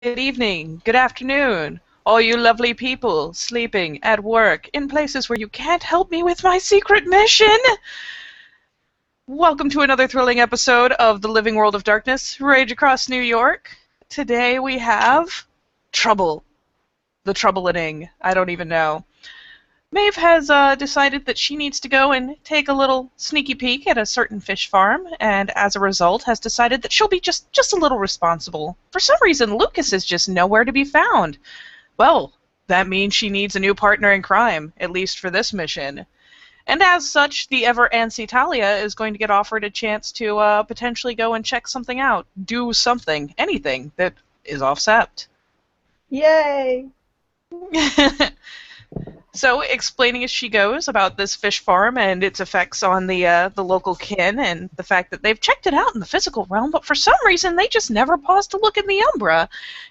Good evening, good afternoon, all you lovely people sleeping, at work, in places where you can't help me with my secret mission. Welcome to another thrilling episode of The Living World of Darkness, Rage Across New York. Today we have trouble. The troubling. I don't even know. Maeve has decided that she needs to go and take a little sneaky peek at a certain fish farm, and as a result has decided that she'll be just a little responsible. For some reason, Lucas is just nowhere to be found. Well, that means she needs a new partner in crime, at least for this mission. And as such, the ever-antsy Talia is going to get offered a chance to potentially go and check something out, do something, anything that is off sept. Yay! So, explaining as she goes about this fish farm and its effects on the local kin, and the fact that they've checked it out in the physical realm, but for some reason they just never paused to look in the Umbra.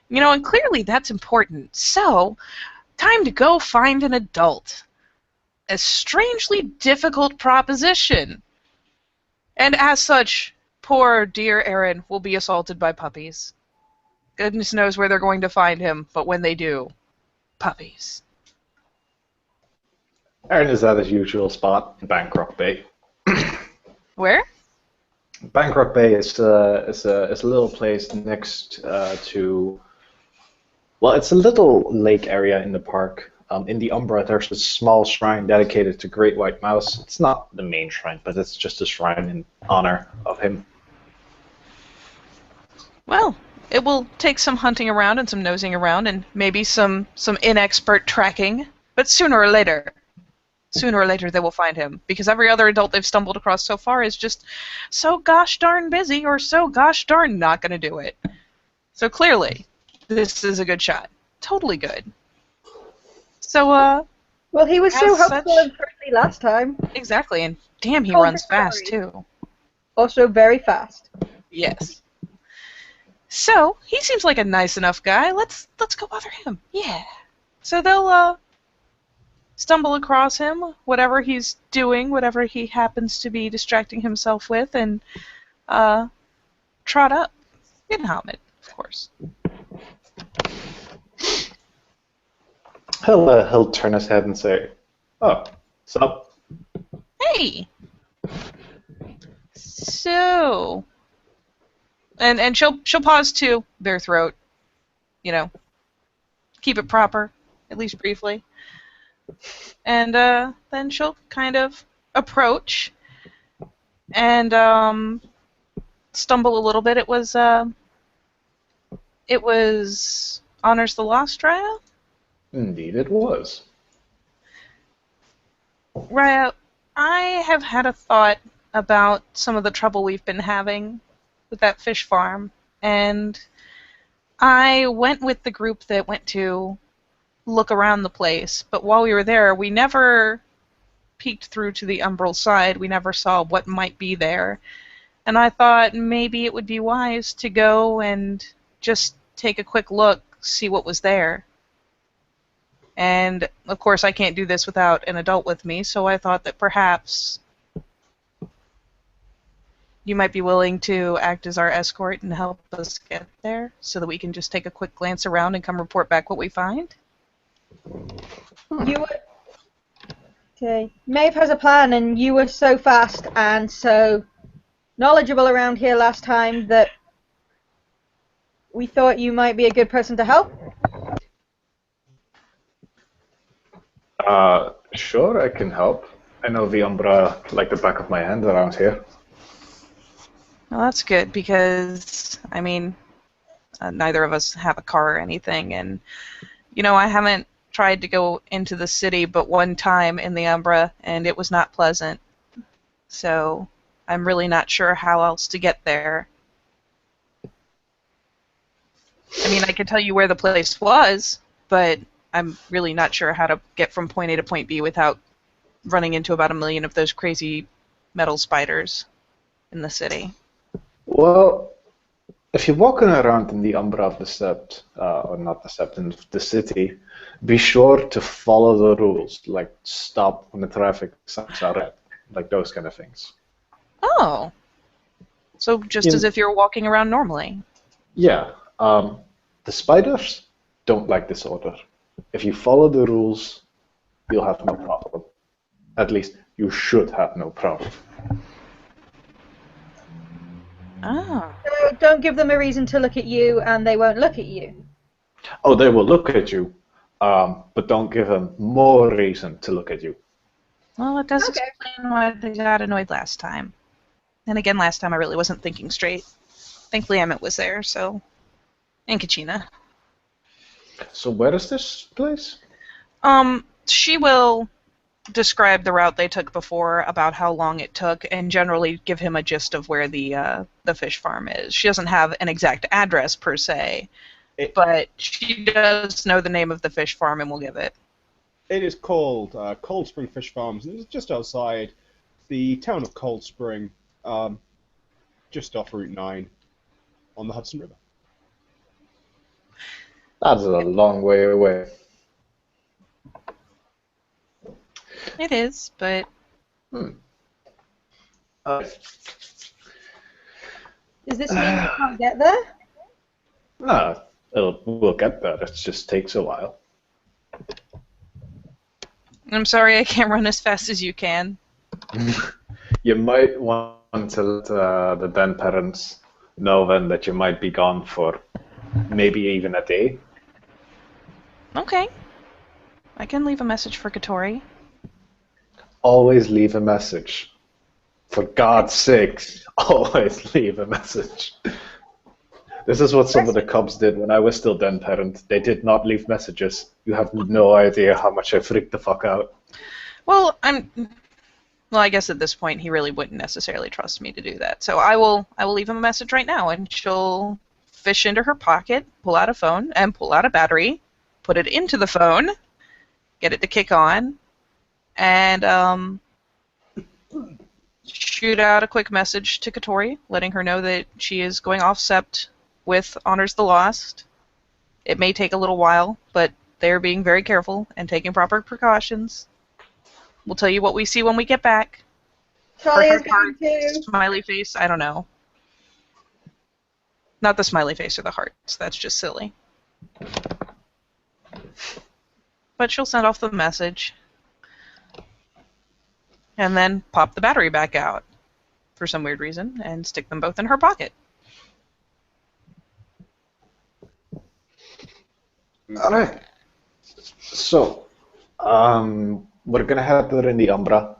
And clearly that's important. So, time to go find an adult. A strangely difficult proposition. And as such, poor dear Aaron will be assaulted by puppies. Goodness knows where they're going to find him, but when they do, puppies. Aaron is at his usual spot, Bankrock Bay. Where? Bankrock Bay is a little place next to. Well, it's a little lake area in the park. In the Umbra, there's a small shrine dedicated to Great White Mouse. It's not the main shrine, but it's just a shrine in honor of him. Well, it will take some hunting around and some nosing around and maybe some inexpert tracking, but sooner or later they will find him, because every other adult they've stumbled across so far is just so gosh darn busy or so gosh darn not going to do it. So clearly, this is a good shot. Totally good. So, Well, he was so as helpful such- and friendly last time. exactly, and damn, he Told runs his fast, story. too. Also very fast. Yes. So, he seems like a nice enough guy. Let's go bother him. Yeah. So they'll, stumble across him, whatever he's doing, whatever he happens to be distracting himself with, and trot up. In helmet, of course. He'll turn his head and say, "Oh, sup?" Hey! So... And she'll pause to their throat. Keep it proper, at least briefly. And then she'll kind of approach and stumble a little bit. It was Honors the Lost Raya? Indeed, it was. Raya, I have had a thought about some of the trouble we've been having with that fish farm, and I went with the group that went to look around the place, but while we were there, we never peeked through to the umbral side. We never saw what might be there. And I thought maybe it would be wise to go and just take a quick look, see what was there. And, of course, I can't do this without an adult with me, so I thought that perhaps you might be willing to act as our escort and help us get there, so that we can just take a quick glance around and come report back what we find. You were... Okay. Maeve has a plan, and you were so fast and so knowledgeable around here last time that we thought you might be a good person to help. Sure, I can help. I know the Umbra like the back of my hand around here. Well, that's good, because, neither of us have a car or anything, and, I haven't tried to go into the city but one time in the Umbra, and it was not pleasant. So, I'm really not sure how else to get there. I could tell you where the place was, but I'm really not sure how to get from point A to point B without running into about 1 million of those crazy metal spiders in the city. Well, if you're walking around in the Umbra of the Sept, or not the Sept, in the city, be sure to follow the rules, like stop when the traffic signs are red, like those kind of things. Oh. So just as if you're walking around normally. Yeah. The spiders don't like disorder. If you follow the rules, you'll have no problem. At least you should have no problem. Oh. So don't give them a reason to look at you, and they won't look at you. Oh, they will look at you, but don't give them more reason to look at you. Well, it does Okay. explain why they got annoyed last time. And again, last time I really wasn't thinking straight. Thankfully, Emmett was there, so... And Kachina. So where is this place? She will describe the route they took before, about how long it took, and generally give him a gist of where the fish farm is. She doesn't have an exact address per se, but she does know the name of the fish farm and will give it. It is called Cold Spring Fish Farms, and it's just outside the town of Cold Spring, just off Route 9 on the Hudson River. That's a long way away. It is, but... Hmm. Does this mean we can't get there? No, we'll get there. It just takes a while. I'm sorry I can't run as fast as you can. You might want to let the den parents know then that you might be gone for maybe even a day. Okay. I can leave a message for Katori. Always leave a message. For God's sakes, always leave a message. This is what some of the cubs did when I was still den parent. They did not leave messages. You have no idea how much I freaked the fuck out. Well, I guess at this point he really wouldn't necessarily trust me to do that. So I will leave him a message right now, and she'll fish into her pocket, pull out a phone, and pull out a battery, put it into the phone, get it to kick on, and shoot out a quick message to Katori, letting her know that she is going off sept with Honors the Lost. It may take a little while, but they're being very careful and taking proper precautions. We'll tell you what we see when we get back. Charlie is Heart, going to. smiley face, I don't know. Not the smiley face or the hearts, that's just silly. But she'll send off the message. And then pop the battery back out for some weird reason and stick them both in her pocket. Alright. So, we're gonna head there in the Umbra,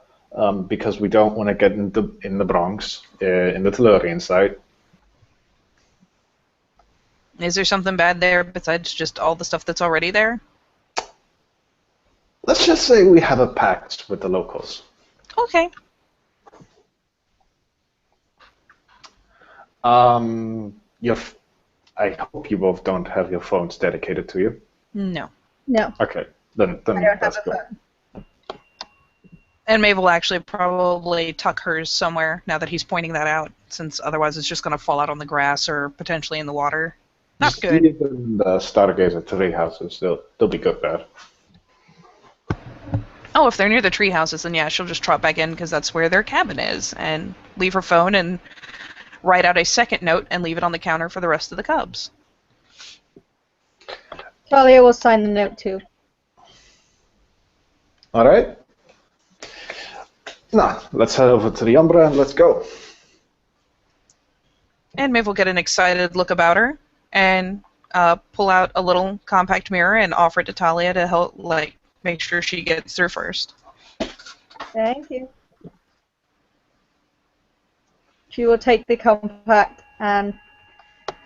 because we don't want to get in the Bronx, in the Tellurian side. Is there something bad there besides just all the stuff that's already there? Let's just say we have a pact with the locals. Okay. I hope you both don't have your phones dedicated to you. No. No, Okay, then I don't have that's a good. phone. And Maeve will actually probably tuck hers somewhere now that he's pointing that out, since otherwise it's just going to fall out on the grass or potentially in the water. Not Just good. leave them the Stargazer tree houses. They'll be good there. Oh, if they're near the tree houses, then yeah, she'll just trot back in because that's where their cabin is, and leave her phone and write out a second note and leave it on the counter for the rest of the cubs. Talia will sign the note too. All right. Now let's head over to the Umbra and let's go. And Maeve will get an excited look about her and pull out a little compact mirror and offer it to Talia to help, make sure she gets through first. Thank you. She will take the compact and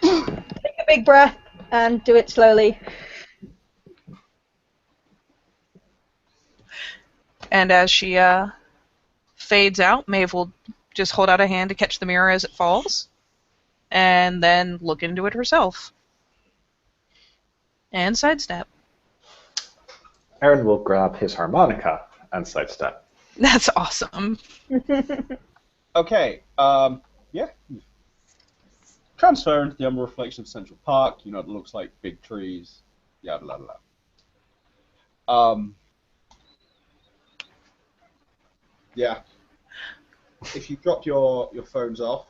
take a big breath and do it slowly. And as she fades out, Maeve will just hold out a hand to catch the mirror as it falls, and then look into it herself. And sidestep. Aaron will grab his harmonica and sidestep. That's awesome. Okay, yeah. Transfer into the Umbra Reflection of Central Park. You know, it looks like big trees. Yada, yada, yada. Yeah. If you drop your phones off,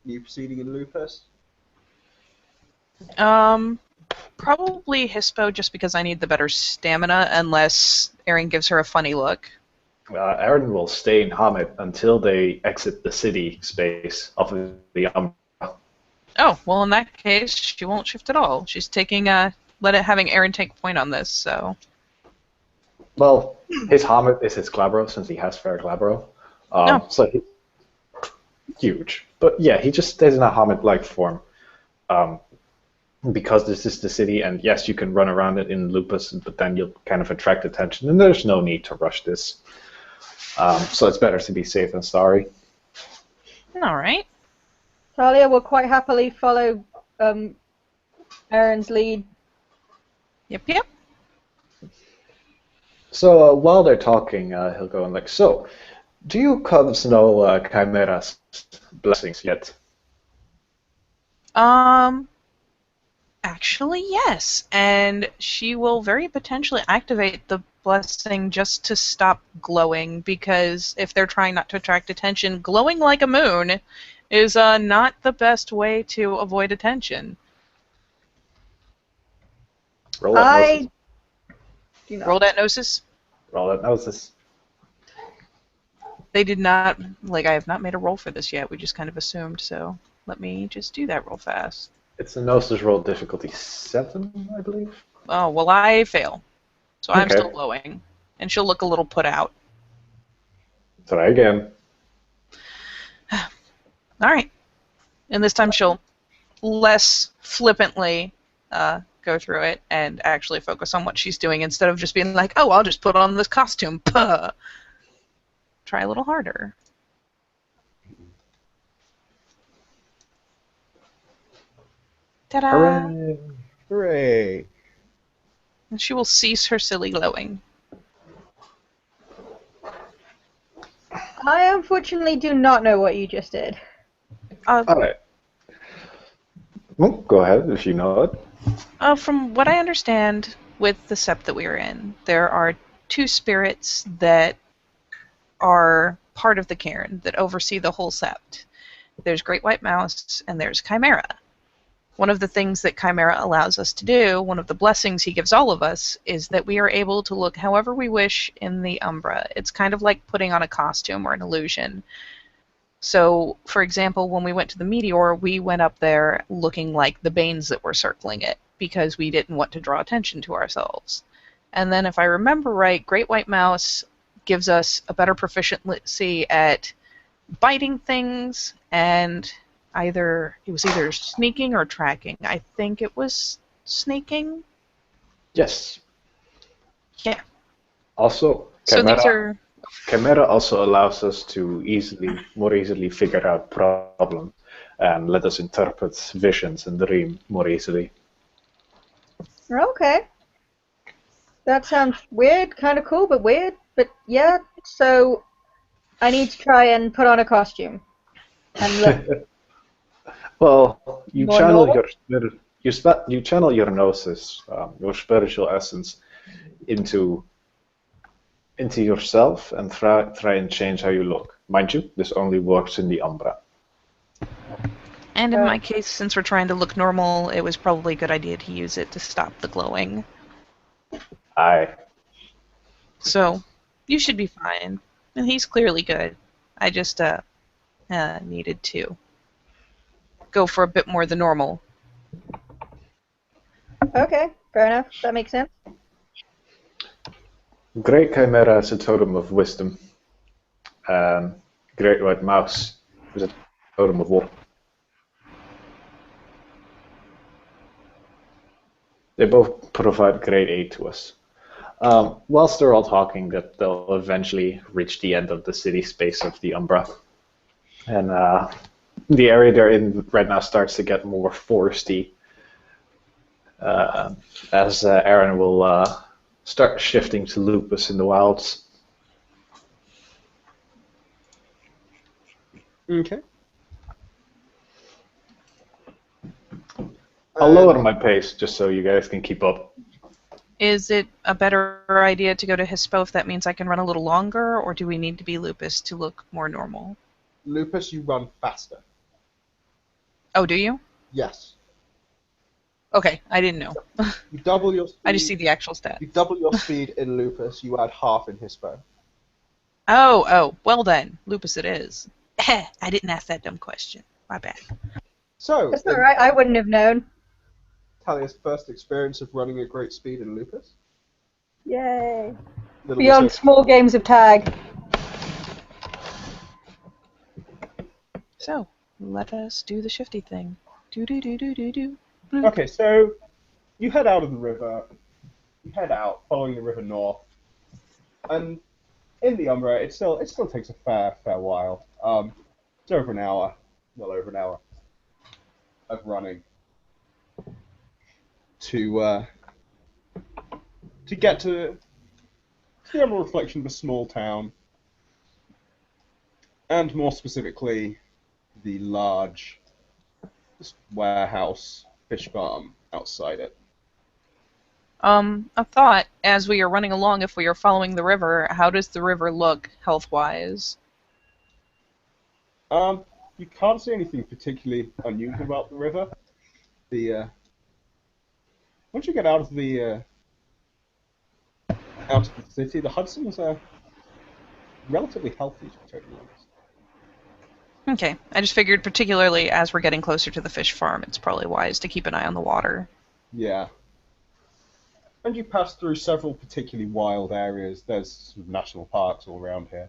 you proceeding in Lupus? Probably Hispo just because I need the better stamina, unless Erin gives her a funny look. Aaron will stay in Hamid until they exit the city space of the Umbra. Oh, well, in that case, she won't shift at all. She's taking having Erin take point on this. So. Well, his Hamid is his Glabro since he has fair Glabro. No. So he's huge. But yeah, he just stays in a Hamid-like form. Because this is the city, and yes, you can run around it in Lupus, but then you'll kind of attract attention, and there's no need to rush this. So it's better to be safe than sorry. All right. Talia will quite happily follow Aaron's lead. Yep. So while they're talking, he'll go and so, do you cubs know Chimera's blessings yet? Actually, yes, and she will very potentially activate the blessing just to stop glowing, because if they're trying not to attract attention, glowing like a moon is not the best way to avoid attention. Roll that gnosis. Do not. Roll that gnosis. Roll that gnosis. They did not, I have not made a roll for this yet, we just kind of assumed, so let me just do that real fast. It's a gnosis roll difficulty 7, I believe. Oh, well, I fail. So I'm Okay. still glowing. And she'll look a little put out. Try again. All right. And this time she'll less flippantly go through it and actually focus on what she's doing instead of just being like, oh, I'll just put on this costume. Puh. Try a little harder. Ta-da! Hooray! Hooray! And she will cease her silly glowing. I unfortunately do not know what you just did. All right. Well, go ahead if you know it. From what I understand with the sept that we are in, there are two spirits that are part of the cairn that oversee the whole sept. There's Great White Mouse and there's Chimera. One of the things that Chimera allows us to do, one of the blessings he gives all of us, is that we are able to look however we wish in the Umbra. It's kind of like putting on a costume or an illusion. So, for example, when we went to the Meteor, we went up there looking like the Banes that were circling it, because we didn't want to draw attention to ourselves. And then if I remember right, Great White Mouse gives us a better proficiency at biting things, and it was either sneaking or tracking. I think it was sneaking. Yes. Yeah. Also, So these are... Chimera also allows us to more easily figure out problems and let us interpret visions and dream more easily. Okay. That sounds weird, kind of cool, but weird. But yeah, so I need to try and put on a costume. And look. Well, you More channel normal? you channel your gnosis, your spiritual essence, into yourself and try and change how you look. Mind you, this only works in the Umbra. And in my case, since we're trying to look normal, it was probably a good idea to use it to stop the glowing. Aye. So, you should be fine. And he's clearly good. I just needed to go for a bit more than normal. Okay, fair enough. That makes sense. Great Chimera is a totem of wisdom. Great White Mouse is a totem of war. They both provide great aid to us. Whilst they're all talking, that they'll eventually reach the end of the city space of the Umbra. And the area they're in right now starts to get more foresty. As Aaron will start shifting to Lupus in the wilds. Okay. I'll lower my pace just so you guys can keep up. Is it a better idea to go to Hispo if that means I can run a little longer, or do we need to be Lupus to look more normal? Lupus, you run faster. Oh, do you? Yes. Okay, I didn't know. You double your speed. I just see the actual stat. You double your speed in Lupus. You add half in Hispo. Oh, well then, Lupus it is. I didn't ask that dumb question. My bad. So, That's alright, I wouldn't have known. Talia's first experience of running at great speed in Lupus. Yay. Little Beyond bit small games of tag. So, let us do the shifty thing. Do do do do do do. Okay, so you head out of the river. You head out, following the river north, and in the Umbra, it still takes a fair while. It's over an hour, well over an hour of running to get to the Umbra reflection of a small town, and more specifically, the large warehouse fish farm outside it. A thought, as we are running along, if we are following the river, how does the river look health-wise? You can't see anything particularly unusual about the river. Once you get out of the city, the Hudson's relatively healthy, to be totally honest. Okay, I just figured particularly as we're getting closer to the fish farm, it's probably wise to keep an eye on the water. Yeah. And you pass through several particularly wild areas. There's sort of national parks all around here.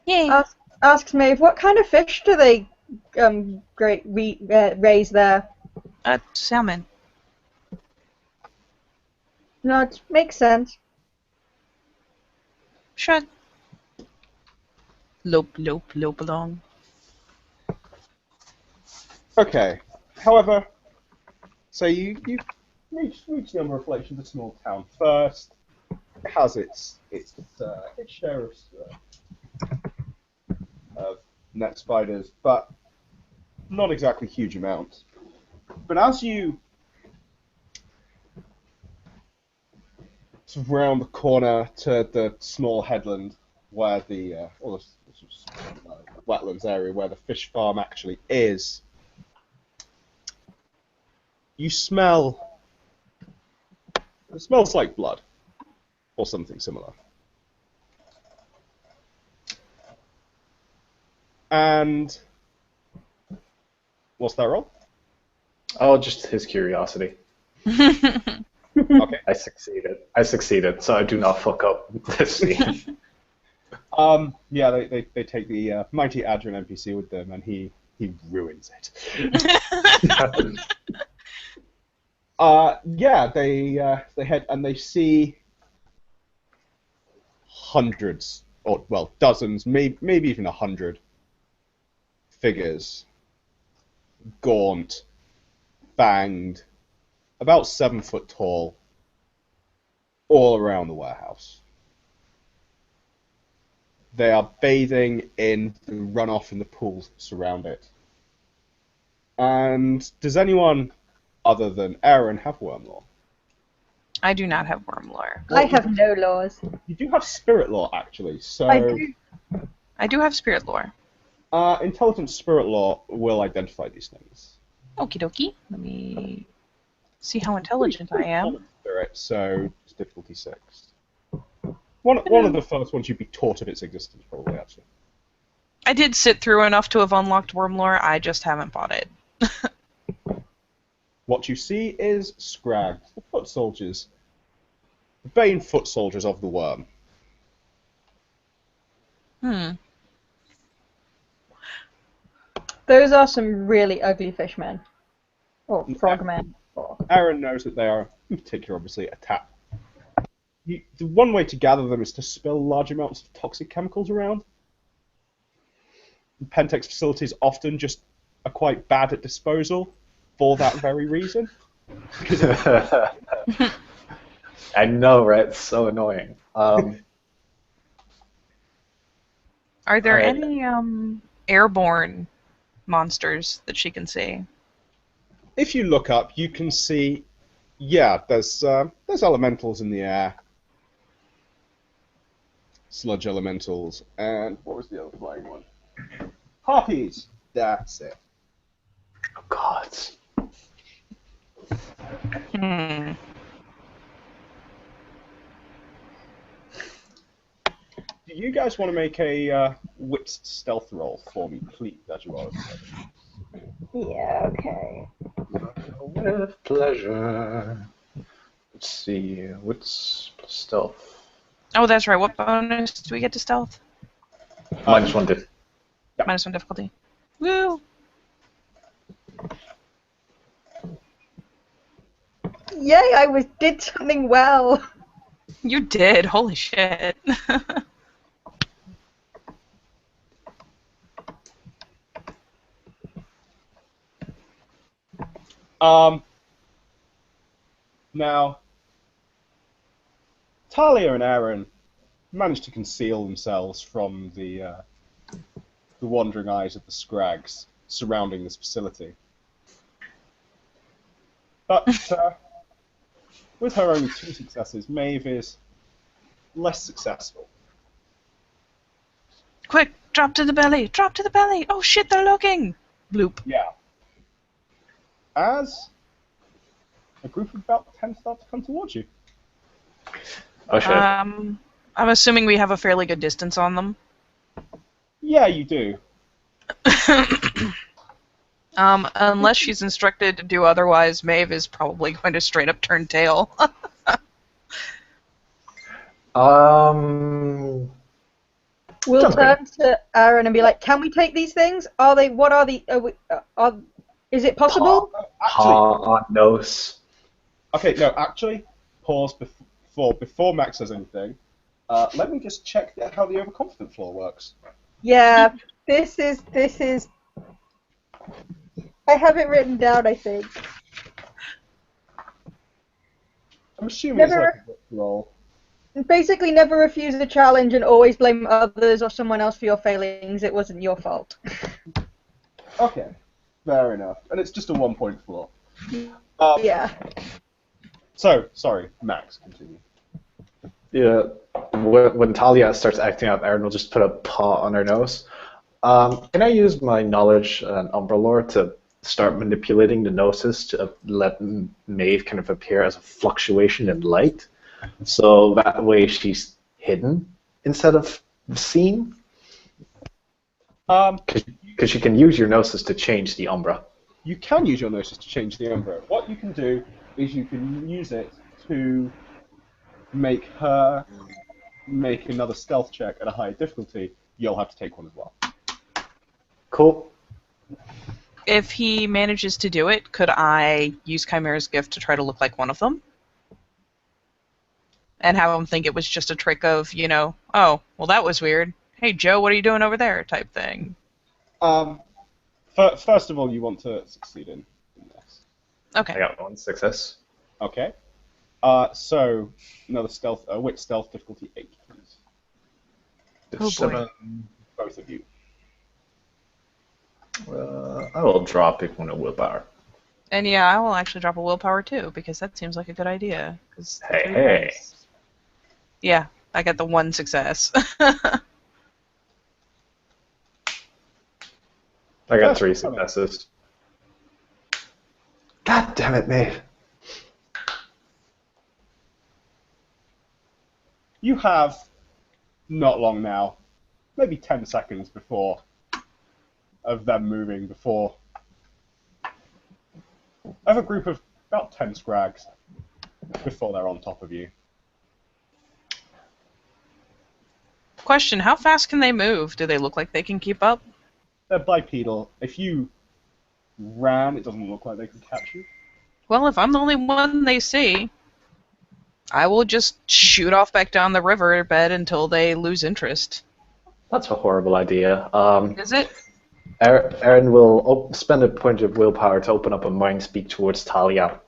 Yay! Asks Maeve, what kind of fish do they raise there? Salmon. No, it makes sense. Shrug. Lope along. Okay. However, so you reach the Umbra Reflection, the small town first. It has its share of net spiders, but not exactly huge amounts. But as you sort of round the corner to the small headland where the wetlands area where the fish farm actually is, you smell. It smells like blood, or something similar. And what's that roll? Oh, just his curiosity. Okay. I succeeded, so I do not fuck up this scene. Yeah, they take the mighty Adrian NPC with them, and he ruins it. Yeah, they head and they see hundreds, or well, dozens, maybe even 100 figures, gaunt, fanged, about 7 foot tall, all around the warehouse. They are bathing in the runoff in the pools that surround it. And does anyone other than Aaron have Wormlore? I do not have worm lore. I have no laws. You do have Spirit Lore, actually. So I do. I do have spirit lore. Intelligent Spirit Lore will identify these things. Okie dokie. Let me see how intelligent I am. Common Spirit, so it's difficulty 6. One of the first ones you'd be taught of its existence, probably, actually. I did sit through enough to have unlocked worm lore, I just haven't bought it. What you see is Scrags, the foot soldiers. The Bane foot soldiers of the worm. Those are some really ugly fishmen. Or frogmen. Aaron knows that they are, in particular, obviously, attacked. The one way to gather them is to spill large amounts of toxic chemicals around. Pentex facilities often just are quite bad at disposal for that very reason. I know, right? It's so annoying. Are there Alright. any airborne monsters that she can see? If you look up, you can see, yeah, there's elementals in the air. Sludge elementals, and what was the other flying one? Harpies! That's it. Oh, God. Hmm. Do you guys want to make a wits stealth roll for me, please, as you are? Yeah, okay. With pleasure. Let's see. What's stealth? Oh, that's right. What bonus do we get to stealth? -1 diff. -1 difficulty. Woo! Yay, did something well. You did. Holy shit. Now, Talia and Aaron managed to conceal themselves from the wandering eyes of the scrags surrounding this facility. But with her only 2 successes, Maeve is less successful. Quick, drop to the belly. Drop to the belly. Oh shit, they're looking. Bloop. Yeah. As a group of about 10 start to come towards you. Oh shit. I'm assuming we have a fairly good distance on them. Yeah, you do. Unless she's instructed to do otherwise, Maeve is probably going to straight up turn tail. We'll Jump turn to Aaron and be like, "Can we take these things? Are they? What are the? Is it possible?" Actually, on nose. okay, no, actually, pause before Max says anything. Let me just check how the overconfident floor works. Yeah, this is. I have it written down, I think. I'm assuming it's Never- like a book roll. Basically, never refuse a challenge and always blame others or someone else for your failings. It wasn't your fault. Okay, fair enough. And it's just a 1-point floor. Yeah. So, sorry, Max, continue. Yeah. When Talia starts acting up, Aaron will just put a paw on her nose. Can I use my knowledge and Umbra lore to start manipulating the gnosis to let Maeve kind of appear as a fluctuation in light? So that way she's hidden instead of seen? Because you can use your gnosis to change the Umbra. You can use your gnosis to change the Umbra. What you can do is you can use it to make her make another stealth check at a higher difficulty. You'll have to take one as well. Cool. If he manages to do it, could I use Chimera's gift to try to look like one of them? And have him think it was just a trick of, oh, well, that was weird. Hey, Joe, what are you doing over there? Type thing. First of all, you want to succeed in this. Okay. I got 1 success. Okay. So another stealth, wit stealth difficulty 8, please. Oh, boy. 7. Both of you. I will drop it when a willpower. And yeah, I will actually drop a willpower too, because that seems like a good idea. 'Cause the Hey, 3 hey. dice- Yeah, I got the 1 success. I got 3 successes. God damn it, Maeve. You have not long now, maybe 10 seconds before of them moving before. I have a group of about 10 scrags before they're on top of you. Question, how fast can they move? Do they look like they can keep up? They're bipedal. If you ran, it doesn't look like they could catch you. Well, if I'm the only one they see, I will just shoot off back down the river bed until they lose interest. That's a horrible idea. Is it? Aaron will spend a point of willpower to open up a mind speak towards Talia.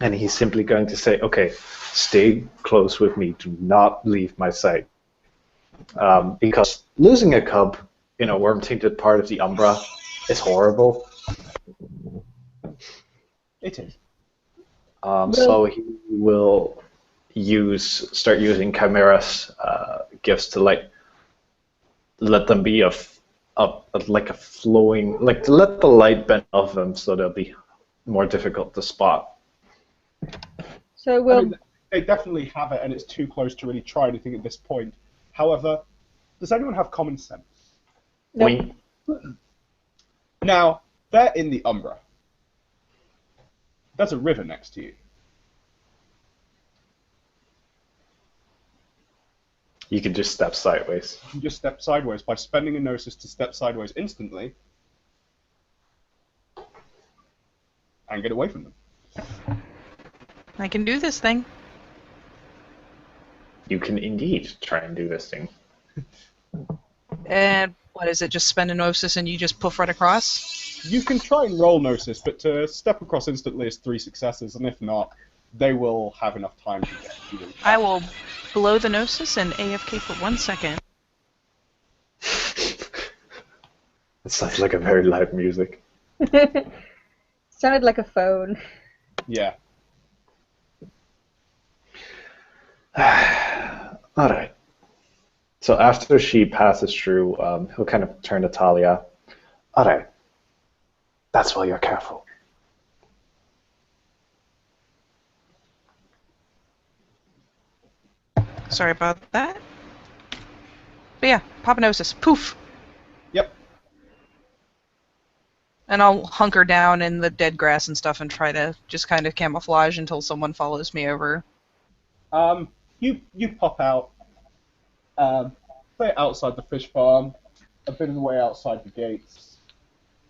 And he's simply going to say, okay, stay close with me. Do not leave my sight. Because losing a cub in a worm-tainted part of the Umbra is horrible. It is. So he will start using Chimera's gifts to let them be like a flowing, to let the light bend off them so they'll be more difficult to spot So I we'll. mean, they definitely have it, and it's too close to really try anything at this point. However, does anyone have common sense? Nope. We Now, they're in the Umbra. There's a river next to you. You could just step sideways. You can just step sideways by spending a gnosis to step sideways instantly and get away from them. I can do this thing. You can indeed try and do this thing. And what is it? Just spend a gnosis and you just poof right across? You can try and roll gnosis, but to step across instantly is 3 successes, and if not, they will have enough time to get you. I will blow the gnosis and AFK for 1 second. It sounds like a very loud music. Sounded like a phone. Yeah. Alright. So after she passes through, he'll kind of turn to Talia. Alright. That's why you're careful. Sorry about that. But yeah, pop a gnosis. Poof! Yep. And I'll hunker down in the dead grass and stuff and try to just kind of camouflage until someone follows me over. You pop out, play outside the fish farm, a bit of the way outside the gates.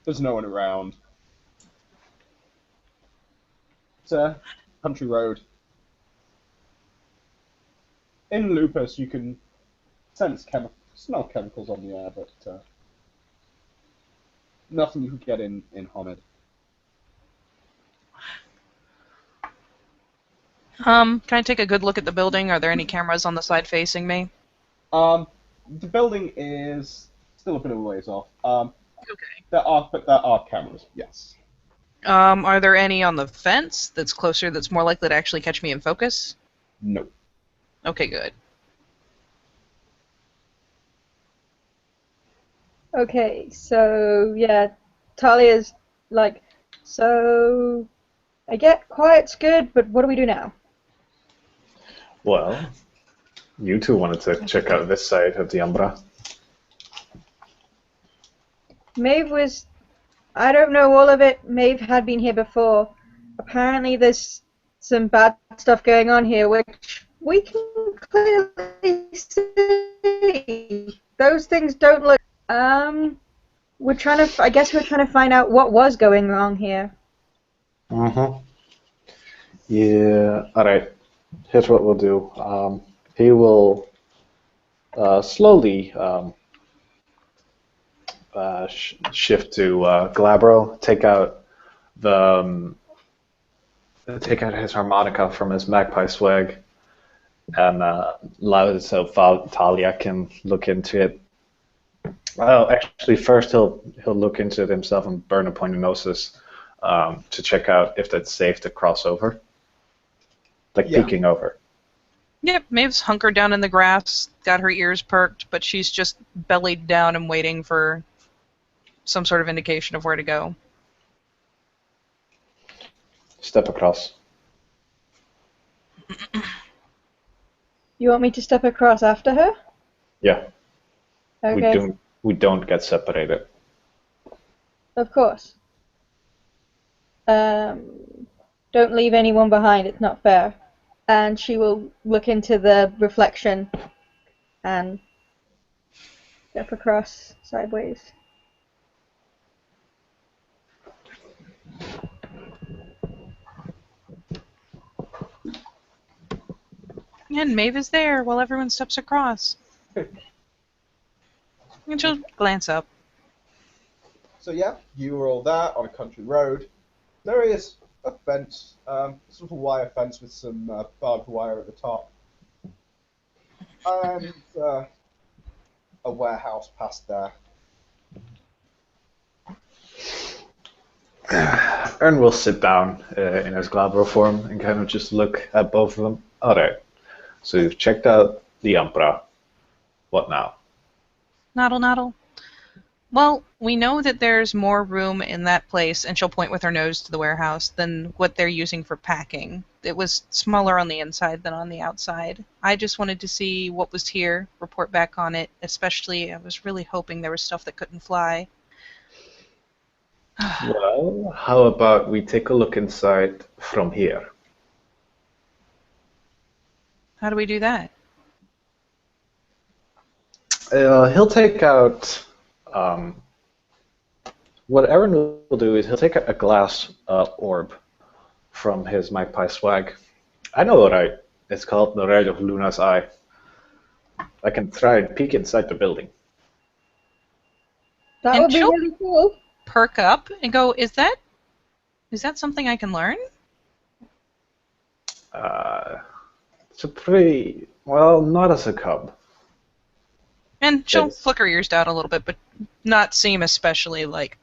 There's no one around. It's a country road. In Lupus, you can smell chemicals on the air, but nothing you can get in Homid. Can I take a good look at the building? Are there any cameras on the side facing me? The building is still a bit of a ways off. Okay. There are cameras, yes. Are there any on the fence that's closer that's more likely to actually catch me in focus? No. Okay, good. Okay, so yeah, Talia's like, so I get quiet's good, but what do we do now? Well, you two wanted to check out this side of the Umbra. Maeve was, I don't know all of it. Maeve had been here before. Apparently there's some bad stuff going on here, which we can clearly see. Those things don't look, I guess we're trying to find out what was going wrong here. Mm-hmm. Yeah, alright. Here's what we'll do. He will slowly shift to Glabro, take out his harmonica from his magpie swag, and allow it so Talia can look into it. Well, actually, first he'll look into it himself and burn a point of gnosis to check out if that's safe to cross over, like peeking over. Yep, Maeve's hunkered down in the grass, got her ears perked, but she's just bellied down and waiting for some sort of indication of where to go. Step across. You want me to step across after her? Yeah. Okay. We don't get separated. Of course. Don't leave anyone behind, it's not fair. And she will look into the reflection and step across sideways. And Maeve is there while everyone steps across. And she'll glance up. So yeah, you are all there on a country road. There is a fence, sort of wire fence with some barbed wire at the top, and a warehouse past there. Ern will sit down in his Glabro form and kind of just look at both of them. Alright, so you've checked out the Umbra. What now? Noddle, noddle. Well, we know that there's more room in that place, and she'll point with her nose to the warehouse, than what they're using for packing. it was smaller on the inside than on the outside. I just wanted to see what was here, report back on it, especially I was really hoping there was stuff that couldn't fly. Well, how about we take a look inside from here? How do we do that? He'll take out. What Aaron will do is he'll take a glass orb from his magpie swag. I know what it's called, the Red of Luna's Eye. I can try and peek inside the building. That And would be she'll- really cool. Perk up and go, is that something I can learn? It's a pretty, well, not as a cub. And she'll It's- flick her ears down a little bit, but not seem especially, like,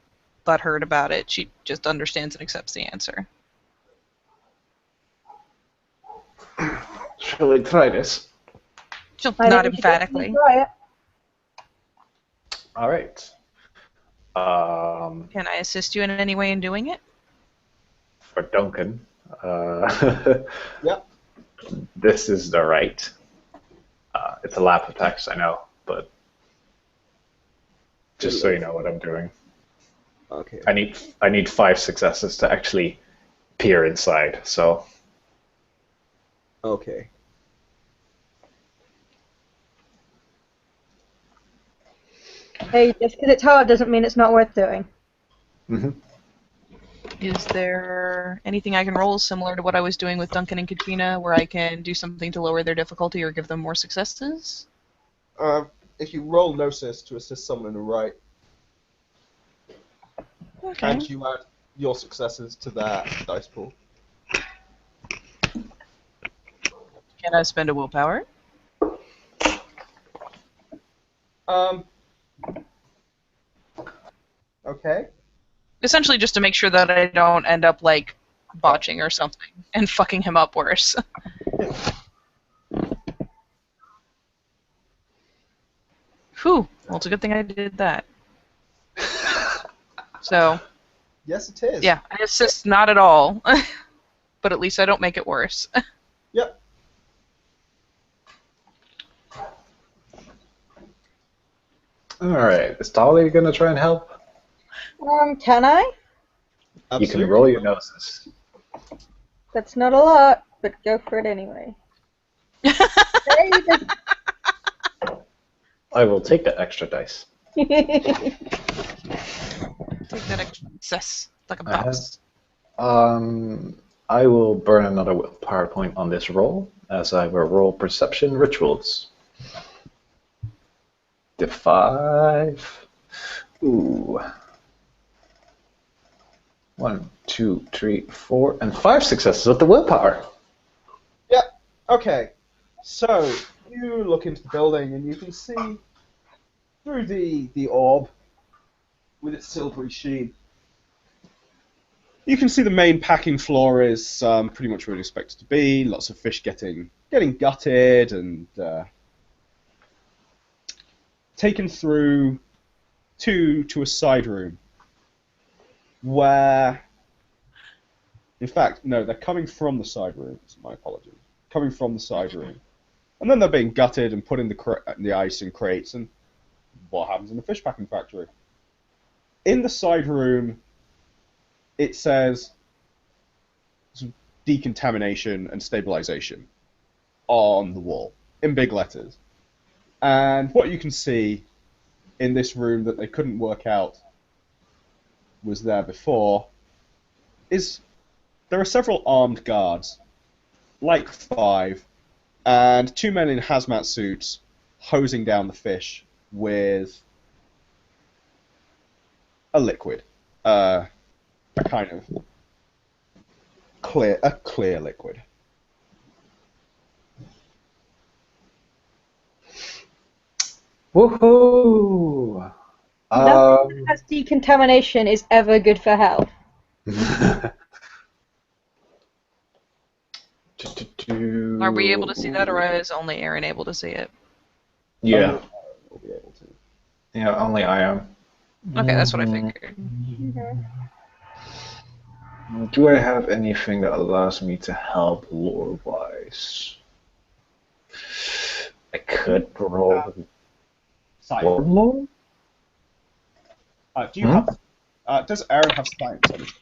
butthurt about it. She just understands and accepts the answer. Shall we try this? She'll I nod think we should definitely emphatically. try it. All right. Can I assist you in any way in doing it? For Duncan, Yep. this is the right. It's a lap of text, I know, but just so you know what I'm doing. Okay. I need 5 successes to actually peer inside. So Okay. Hey, just because it's hard doesn't mean it's not worth doing. Is there anything I can roll similar to what I was doing with Duncan and Katrina, where I can do something to lower their difficulty or give them more successes? If you roll Gnosis to assist someone in the right, Okay. and you add your successes to that dice pool. Can I spend a willpower? Okay. Essentially just to make sure that I don't end up, like, botching or something and fucking him up worse. Whew. Well, it's a good thing I did that. So, Yes, it is. yeah, I assist not at all. But at least I don't make it worse. Yep. all right, is Dolly gonna try and help? Can I? You can roll your noses. That's not a lot, but go for it anyway. Hey, that's- I will take that extra dice. Take that excess like a boss. I will burn another willpower point on this roll, as I will roll perception rituals. The 5. Ooh. 1, 2, 3, 4, and 5 successes with the willpower. Yep. Okay. So you look into the building and you can see through the orb with its silvery sheen. You can see the main packing floor is pretty much where you'd expect it to be. Lots of fish getting gutted and taken through to a side room where, in fact, no, they're coming from the side room. My apologies. Coming from the side room, and then they're being gutted and put in the ice in crates. And what happens in the fish packing factory? In the side room, it says decontamination and stabilization on the wall in big letters. And what you can see in this room that they couldn't work out was there before is there are several armed guards, like 5, and 2 men in hazmat suits hosing down the fish with a liquid, a kind of clear liquid. Woohoo! Nothing that has decontamination is ever good for health. Are we able to see that, or is only Aaron able to see it? Yeah. We'll be able to. Yeah, only I am. Okay, that's what I figured. Do I have anything that allows me to help lore-wise? I could roll Science. lore? Do you have? Does Aaron have science on his?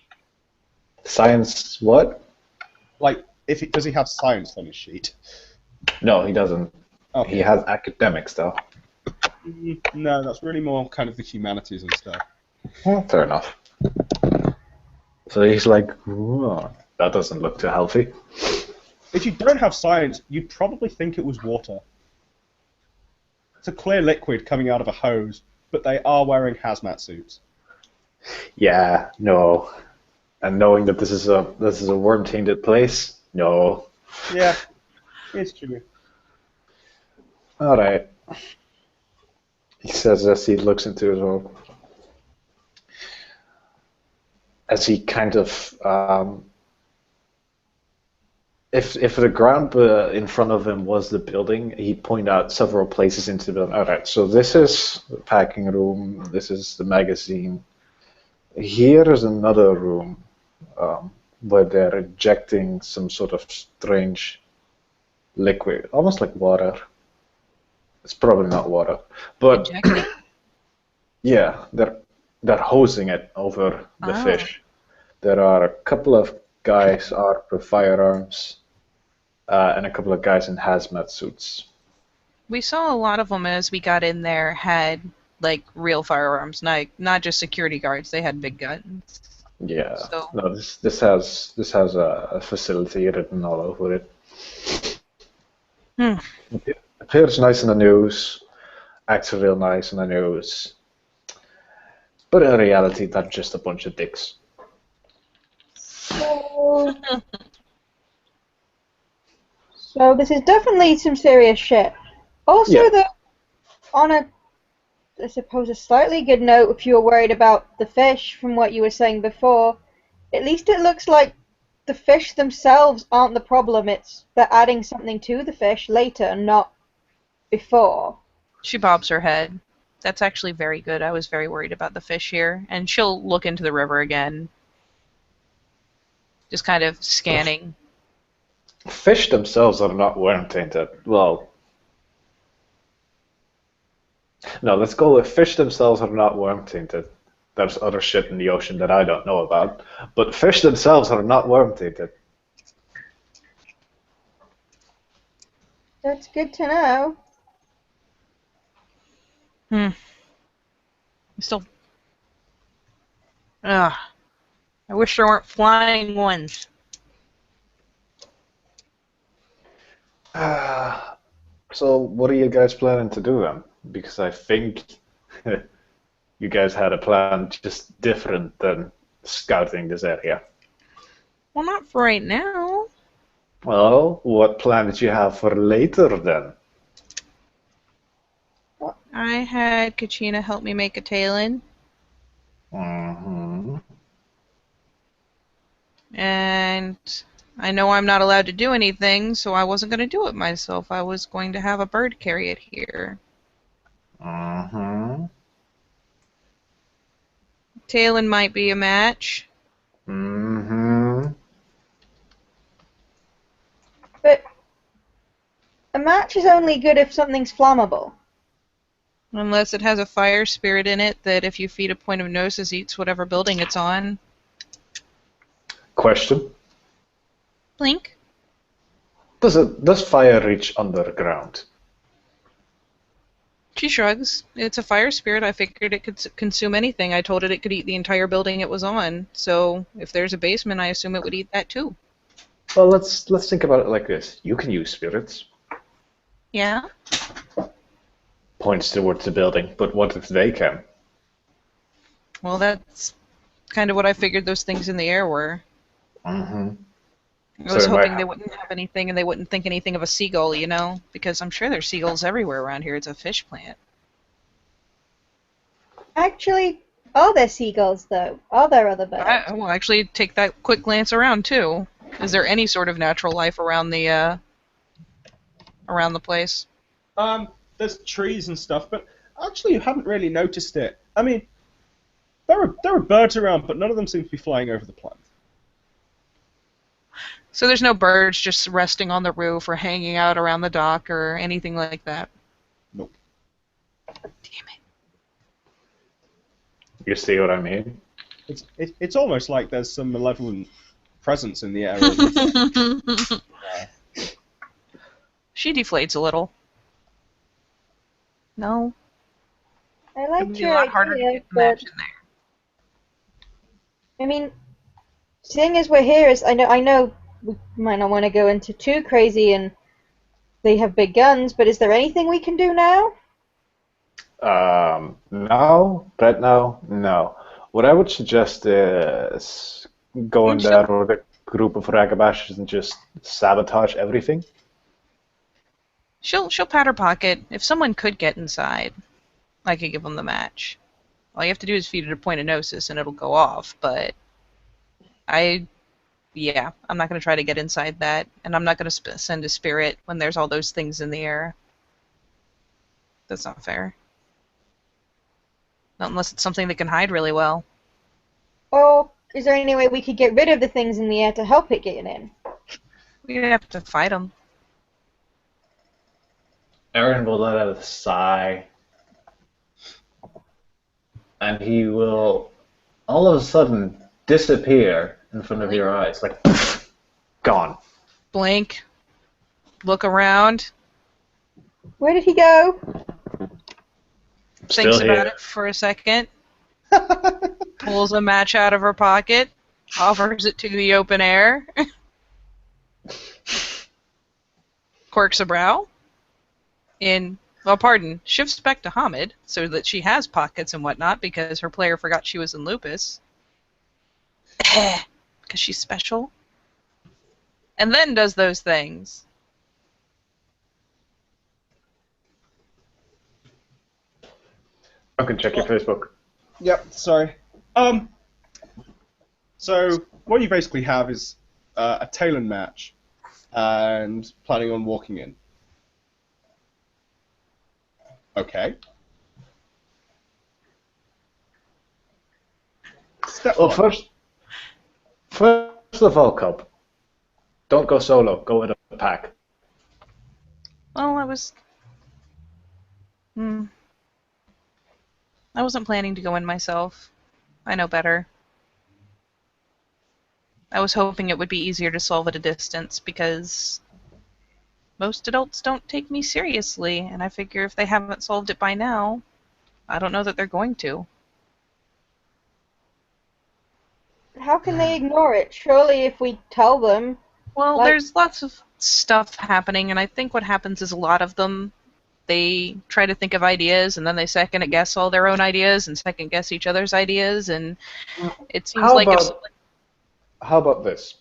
Science what? Like, does he have science on his sheet? No, he doesn't. Okay. He has academics, though. No, that's really more kind of the humanities and stuff. Well, fair enough. So he's like, "Whoa, that doesn't look too healthy." If you don't have science, you'd probably think it was water. It's a clear liquid coming out of a hose, but they are wearing hazmat suits. Yeah, no. And knowing that this is a worm-tainted place, no. Yeah, it's true. All right. He says as he looks into his own. As he kind of, if the ground in front of him was the building, he'd point out several places into the building. All right, so this is the packing room. This is the magazine. Here is another room where they're injecting some sort of strange liquid, almost like water. It's probably not water, but Injecting? yeah, they're hosing it over the Oh. fish. There are a couple of guys armed with firearms, and a couple of guys in hazmat suits. We saw a lot of them as we got in there had like real firearms, not just security guards. They had big guns. Yeah. So- No, this has a facility written all over it. Hmm. It appears nice in the news, acts real nice in the news, but in reality, they're just a bunch of dicks. So this is definitely some serious shit. Also, Yeah. on I suppose, a slightly good note, if you were worried about the fish from what you were saying before, at least it looks like the fish themselves aren't the problem. It's they're adding something to the fish later, not before. She bobs her head. That's actually very good. I was very worried about the fish here. And she'll look into the river again. Just kind of scanning. Fish themselves are not worm tainted. Well, no, let's go with fish themselves are not worm tainted. There's other shit in the ocean that I don't know about, but fish themselves are not worm tainted. That's good to know. Still. Ugh. I wish there weren't flying ones. So what are you guys planning to do then? Because I think you guys had a plan just different than scouting this area. Well, not for right now. Well, what plan did you have for later then? I had Kachina help me make a talon. Mm-hmm. And I know I'm not allowed to do anything, so I wasn't going to do it myself. I was going to have a bird carry it here. Mm-hmm. Talon might be a match. Mm-hmm. But a match is only good if something's flammable. Unless it has a fire spirit in it that if you feed a point of gnosis eats whatever building it's on. Question. Blink. Does fire reach underground? She shrugs. It's a fire spirit. I figured it could consume anything. I told it it could eat the entire building it was on. So if there's a basement, I assume it would eat that too. Well, let's think about it like this. You can use spirits. Yeah? Points towards the building, but what if they can? Well, that's kind of what I figured those things in the air were. Mm-hmm. I was So they might hoping they have- wouldn't have anything and they wouldn't think anything of a seagull, you know? Because I'm sure there's seagulls everywhere around here. It's a fish plant. Actually, are there seagulls though? Are there other birds? I will actually take that quick glance around too. Is there any sort of natural life around the place? There's trees and stuff, but actually you haven't really noticed it. I mean, there are birds around, but none of them seem to be flying over the plant. So there's no birds just resting on the roof or hanging out around the dock or anything like that? Nope. Damn it. You see what I mean? It's almost like there's some malevolent presence in the area. She deflates a little. No? I It like would be a your lot harder to idea, get the but match in there. I mean, seeing as we're here, I know we might not want to go into too crazy, and they have big guns. But is there anything we can do now? No. Right now, no. What I would suggest is go in there with a group of ragabashes and just sabotage everything. She'll pat her pocket. If someone could get inside, I could give them the match. All you have to do is feed it a point of gnosis and it'll go off, but I'm not going to try to get inside that, and I'm not going to send a spirit when there's all those things in the air. That's not fair. Not unless it's something that can hide really well. Or is there any way we could get rid of the things in the air to help it get in? We'd have to fight them. Aaron will let out a sigh, and he will all of a sudden disappear in front of your eyes, like gone. Blink. Look around. Where did he go? Thinks Still about here. it for a second. Pulls a match out of her pocket. Offers it to the open air. Quirks a brow. Shifts back to Hamid so that she has pockets and whatnot because her player forgot she was in lupus. Because she's special. And then does those things. I can check your Facebook. Yep, sorry. So what you basically have is a Talon match, and planning on walking in. Okay. Step Well, one. first of all, Cub, don't go solo. Go with a pack. Well, I wasn't planning to go in myself. I know better. I was hoping it would be easier to solve at a distance because most adults don't take me seriously, and I figure if they haven't solved it by now, I don't know that they're going to. How can they ignore it? Surely if we tell them... Well, Like- there's lots of stuff happening, and I think what happens is a lot of them, they try to think of ideas, and then they second guess all their own ideas and second guess each other's ideas, and it seems like How about this?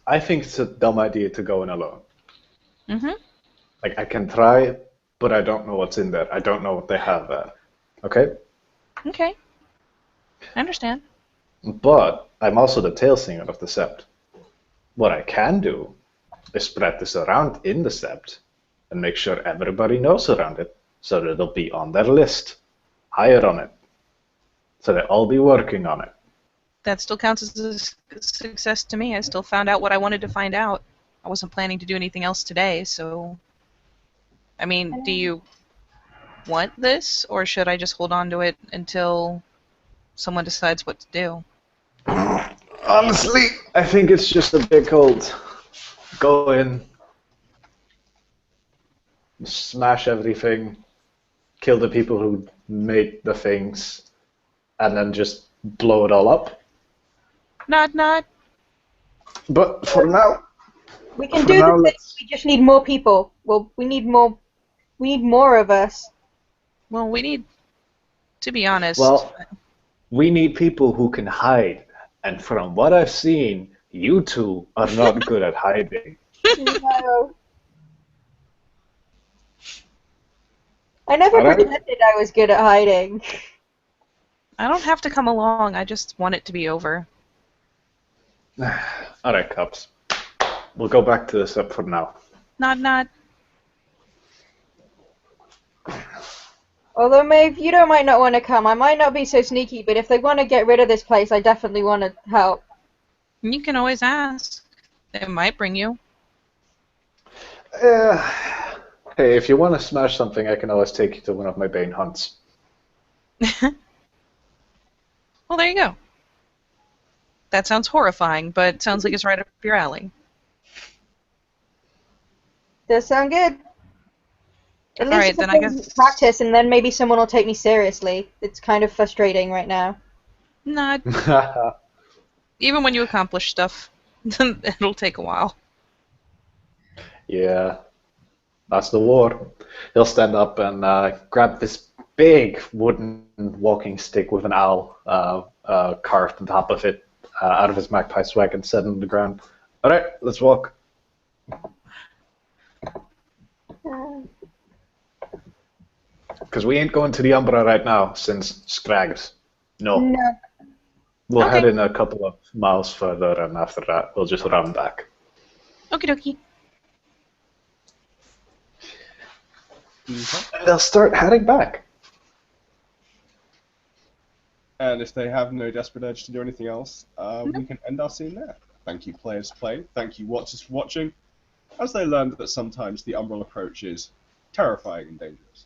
I think it's a dumb idea to go in alone. Mm-hmm. Like, I can try, but I don't know what's in there. I don't know what they have there. Okay? Okay. I understand. But I'm also the tail singer of the sept. What I can do is spread this around in the sept and make sure everybody knows around it so that it'll be on their list, higher on it. So they'll all be working on it. That still counts as a success to me. I still found out what I wanted to find out. I wasn't planning to do anything else today, so... I mean, do you want this, or should I just hold on to it until someone decides what to do? Honestly, I think it's just a big old go in, smash everything, kill the people who made the things, and then just blow it all up. Not. But for now, We can For do now, the thing. let's- We just need more people. Well, we need more of us. Well, we need... To be honest... well, we need people who can hide. And from what I've seen, you two are not good at hiding. No. I never Alright. pretended I was good at hiding. I don't have to come along. I just want it to be over. Alright, Cubs. We'll go back to this up for now. Not. Although, Maeve, you might not want to come. I might not be so sneaky, but if they want to get rid of this place, I definitely want to help. You can always ask. It might bring you. Hey, if you want to smash something, I can always take you to one of my Bane hunts. Well, there you go. That sounds horrifying, but sounds like it's right up your alley. Does sound good. At least Alright, it's a then I thing to guess... practice, and then maybe someone will take me seriously. It's kind of frustrating right now. Nah, even when you accomplish stuff, it'll take a while. Yeah, that's the war. He'll stand up and grab this big wooden walking stick with an owl carved on top of it out of his magpie swag and set it on the ground. All right, let's walk. Because we ain't going to the Umbra right now, since Scrags. No. No. We'll Okay. head in a couple of miles further, and after that, we'll just run back. Okie dokie. And they'll start heading back. And if they have no desperate urge to do anything else, we can end our scene there. Thank you, players, for playing. Thank you, watchers, for watching. As they learned that sometimes the Umbral approach is terrifying and dangerous.